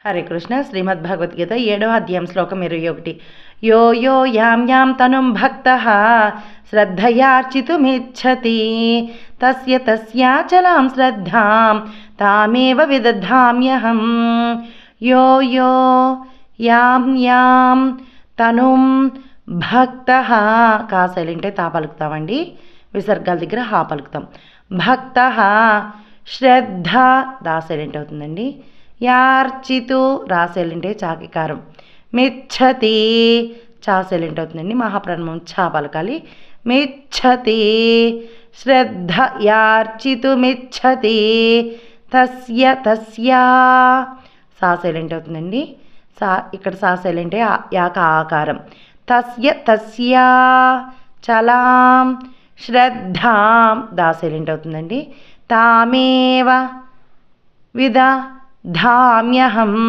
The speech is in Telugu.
హరే కృష్ణ. శ్రీమద్భగవద్గీత 7వ అధ్యాయం శ్లోకం 21. యో యో యాం యాం తనుం భక్తః శ్రద్ధయార్చితుమిచ్చతి తస్య తస్యాచలాం శ్రద్ధాం తామేవ విదధామ్యహం. యో యో యాం యాం తనుం భక్తః, కా సైలెంటే తా పలుకుతామండి, విసర్గాల దగ్గర హా పలుకుతాం. భక్తః శ్రద్ధ దా సైలెంట్ అవుతుందండి. యార్చితు రా సైలెంటే చాకికారం. మిచ్చతి చా సైలెంట్ అవుతుందండి, మహాప్రాణం చా పలకాలి. మిచ్చతి శ్రద్ధ యార్చితు మిచ్చతి తస్య తస్యా సా సైలెంట్ అవుతుందండి. సా ఇక్కడ సా సైలెంటే యాక ఆకారం. తస్య తస్యా చలాం శ్రద్ధాం దా సైలెంట్ అవుతుందండి. తామేవ విదధామ్యహం.